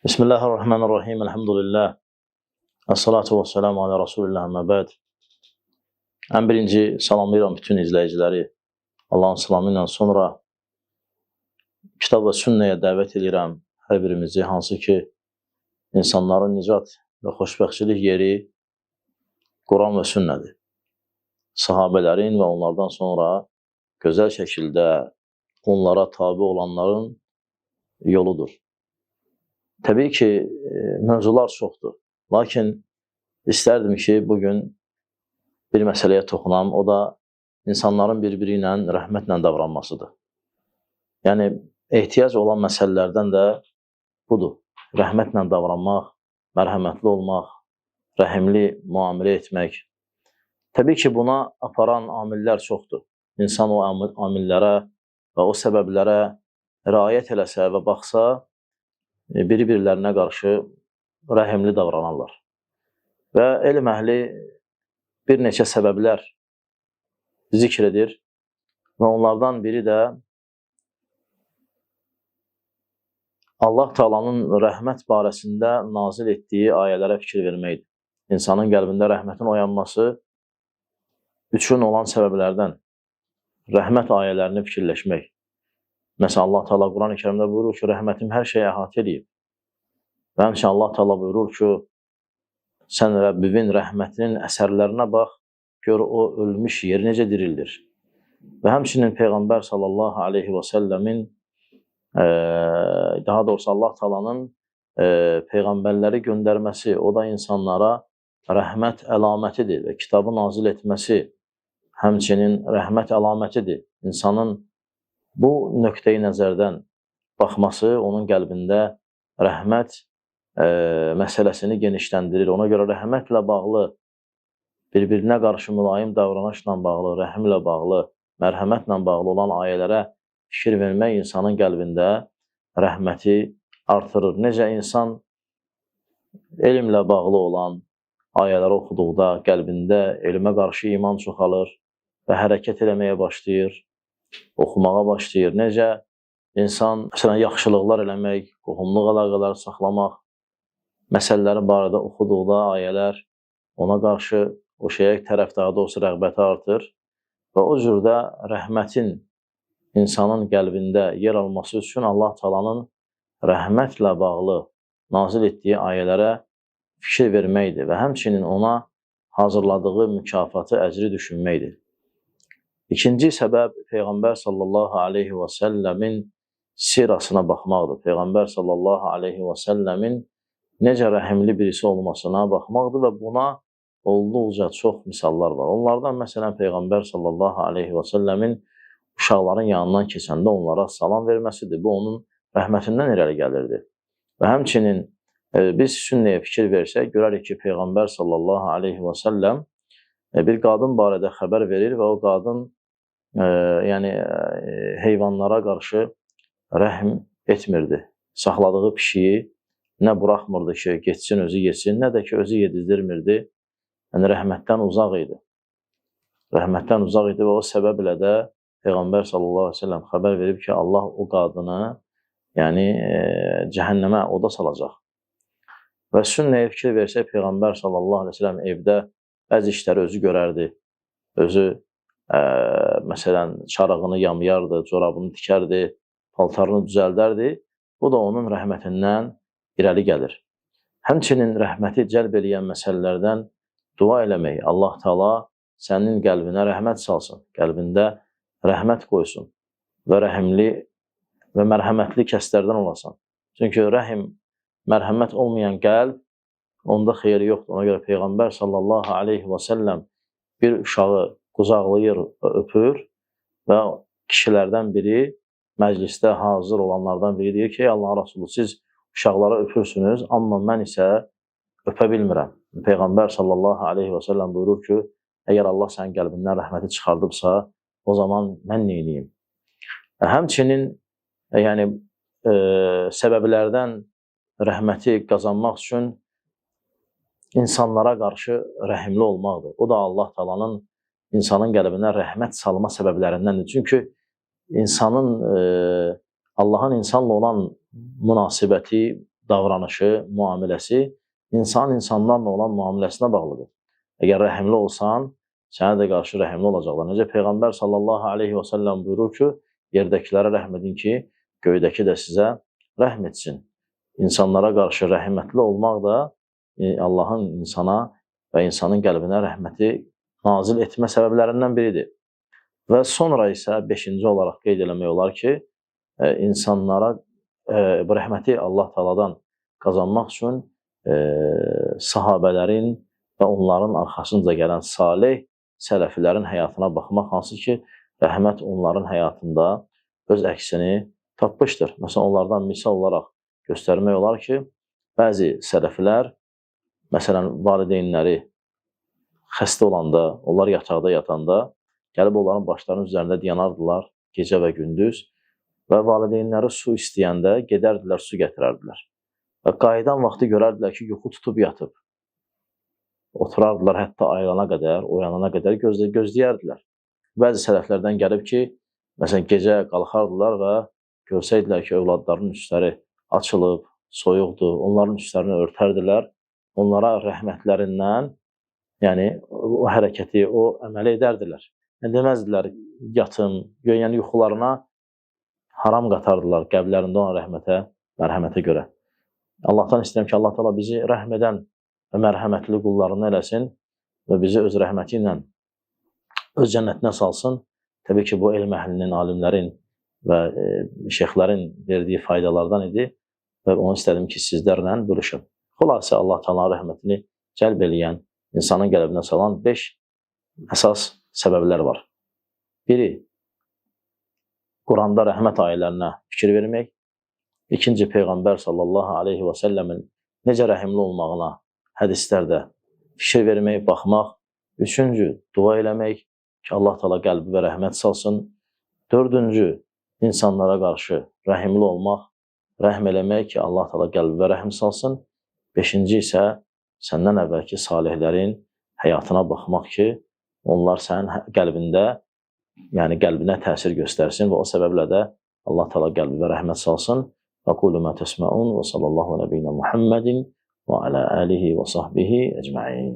Bismillahirrahmanirrahim. Elhamdülillah. Esselatu vesselamu ala Resulillah əmmə bəd. Ən birinci salamlayıram bütün izləyiciləri Allahın salamı ilə, sonra kitab və sünnəyə dəvət edirəm hər birimizi, hansı ki insanların nicat və xoşbəxtçilik yeri Quran və sünnədir. Sahabələrin və onlardan sonra gözəl şəkildə onlara tabi olanların yoludur. Təbii ki, mövzular çoxdur. Lakin istərdim ki, bugün bir məsələyə toxunam, o da insanların bir-biri ilə rəhmətlə davranmasıdır. Yəni, ehtiyac olan məsələlərdən də budur. Rəhmətlə davranmaq, mərhəmətli olmaq, rəhimli müamilə etmək. Təbii ki, buna aparan amillər çoxdur. İnsan o amillərə və o səbəblərə riayət eləsə və baxsa, bir-birlərinə qarşı rəhimli davranarlar. Və elm əhli bir neçə səbəblər zikr edir və onlardan biri də Allah Taala'nın rəhmət barəsində nazil etdiyi ayələrə fikir verməkdir. İnsanın qəlbində rəhmətin oyanması üçün olan səbəblərdən rəhmət ayələrini fikirləşmək. Məsələn, Allah Taala Quran-ı Kərimdə buyurur ki, rəhmətim hər şeyi əhatə edib. Və həmçinin Allah Taala buyurur ki, sən Rəbbinin rəhmətinin əsərlərinə bax, gör o ölmüş yeri necə dirildir. Və həmçinin Peyğəmbər sallallahu aleyhi və səlləmin, daha doğrusu Allah Taala'nın Peyğəmbərləri göndərməsi, o da insanlara rəhmət əlamətidir və kitabı nazil etməsi həmçinin rəhmət əlamətidir. İnsanın bu nöqteyi nəzərdən baxması onun qəlbində rəhmət məsələsini genişləndirir. Ona görə rəhmətlə bağlı, bir-birinə qarşı mülayim davranışla bağlı, rəhimlə bağlı, mərhəmətlə bağlı olan ayələrə fikir vermək insanın qəlbində rəhməti artırır. Necə insan elmlə bağlı olan ayələri oxuduqda qəlbində elmə qarşı iman çoxalır və hərəkət eləməyə başlayır, oxumağa başlayır. Necə insan, məsələn, yaxşılıqlar eləmək, qohumluq əlaqələri saxlamaq, məsələləri barədə oxuduqda ayələr ona qarşı o şeyə tərəf daha doğrusu rəğbəti artır və o cürdə rəhmətin insanın qəlbində yer alması üçün Allah Taala'nın rəhmətlə bağlı nazil etdiyi ayələrə fikir verməkdir və həmçinin ona hazırladığı mükafatı, əcri düşünməkdir. İkinci səbəb Peyğəmbər sallallahu aleyhi və səlləmin sirasına baxmaqdır. Peyğəmbər sallallahu aleyhi və səlləmin necə rəhimli birisi olmasına baxmaqdır və buna olduqca çox misallar var. Onlardan məsələn Peyğəmbər sallallahu aleyhi və səlləmin uşaqların yanından keçəndə onlara salam verməsidir. Bu onun rəhmətindən irəli gəlirdi. Və həmçinin biz sünnəyə fikir versək, görərik ki, Peyğəmbər sallallahu aleyhi və səlləm bir qadın barədə xəbər verir və o qadın heyvanlara qarşı rəhm etmirdi. Saxladığı pişiyi nə buraxmırdı ki, geçsin, özü yesin, nə də ki, özü yedizdirmirdi. Yəni, rəhmətdən uzaq idi. Rəhmətdən uzaq idi və o səbəblə də Peyğəmbər sallallahu aleyhi ve sellem xəbər verib ki, Allah o qadını cəhənnəmə, oda salacaq. Və sünnəyə fikir versək, Peyğəmbər sallallahu aleyhi ve sellem evdə bəzi işləri özü görərdi. Özü, məsələn, çarığını yamyardı, corabını tikərdi, paltarını düzəldərdi. Bu da onun rəhmətindən irəli gəlir. Həmçinin rəhməti cəlb eləyən məsələlərdən dua eləmək. Allah Taala sənin qəlbinə rəhmət salsın, qəlbində rəhmət qoysun və rəhimli və mərhəmətli kəslərdən olasan. Çünki rəhim, mərhəmət olmayan qəlb, onda xeyri yoxdur. Ona görə Peyğəmbər sallallahu aleyhi və səlləm bir uşağı qucaqlayır və öpür və kişilərdən biri, məclisdə hazır olanlardan biri deyir ki, ey Allahın Rasulü, siz uşaqlara öpürsünüz, amma mən isə öpə bilmirəm. Peyğəmbər sallallahu aleyhi və səlləm buyurur ki, əgər Allah sənin qəlbindən rəhməti çıxardıbsa, o zaman mən neyniyim? Həmçinin səbəblərdən rəhməti qazanmaq üçün insanlara qarşı rəhimli olmaqdır. O da Allah Taala'nın insanın qəlbinə rəhmət salma səbəblərindəndir. Çünki insanın Allahın insanla olan münasibəti davranışı, müamiləsi insanlarla olan müamiləsinə bağlıdır. Əgər rəhimli olsan, sənə də qarşı rəhimli olacaqlar. Necə Peyğəmbər sallallahu aleyhi və səlləm buyurur ki, yerdəkilərə rəhm edin ki, göydəki də sizə rəhm etsin. İnsanlara qarşı rəhmətli olmaq da Allahın insana və insanın qəlbinə rəhməti nazil etmə səbəblərindən biridir. Və sonra isə 5-ci olaraq qeyd eləmək olar ki, insanlara bu rəhməti Allah Taala'dan qazanmaq üçün sahabələrin və onların arxasınca gələn salih sələfilərin həyatına baxmaq, hansı ki, rəhmət onların həyatında öz əksini tapmışdır. Məsələn, onlardan misal olaraq göstərmək olar ki, bəzi sələflər, məsələn, valideynləri xəstə olanda, onlar yataqda yatanda, gəlib onların başlarının üzərində dayanardılar gecə və gündüz və valideynləri su istəyəndə gedərdilər, su gətirərdilər. Və qayıdan vaxtı görərdilər ki, yuxu tutub yatıb. Oturardılar hətta ayılana qədər, oyanana qədər gözləyərdilər. Bəzi sələflərdən gəlib ki, məsələn, gecə qalxardılar və görsəydilər ki, övladlarının üstləri açılıb, soyuqdur, onların üstlərini örtərdilər. Onlara rəhmətlərindən, yəni o hərəkəti, o əməli edərdilər. Yəni, deməzdilər, yatın, yəni yuxularına haram qatardılar qəbirlərində olan rəhmətə, mərhəmətə görə. Allahdan istəyirəm ki, Allah Taala bizi rəhm edən və mərhəmətli qullarını eləsin və bizi öz rəhməti ilə öz cənnətinə salsın. Təbii ki, bu elm əhlinin, alimlərin və şeyxlərin verdiyi faydalardan idi və onu istədim ki, sizlərlə bölüşüm. Xülasə, Allah Taala'nın rəhmətini cəlb eləyən, insanın qəlbinə salan 5 əsas səbəblər var. Biri, Quranda rəhmət ayələrinə fikir vermək. İkinci, Peyğəmbər sallallahu aleyhi və səlləmin necə rəhimli olmağına hədislərdə fikir vermək, baxmaq. Üçüncü, dua eləmək ki, Allah Taala qəlbi və rəhmət salsın. Dördüncü, insanlara qarşı rəhimli olmaq, rəhm eləmək ki, Allah Taala qəlbi və rəhm salsın. Beşinci isə səndən əvvəlki salihlərin həyatına baxmaq ki, onlar sənin qəlbində, yəni qəlbinə təsir göstərsin və o səbəblə də Allah Taala qəlbi və rəhmət salsın. Aqulu ma təsməun və sallallahu aleynə Muhammedin və alə alihi və sahbihi əcməin.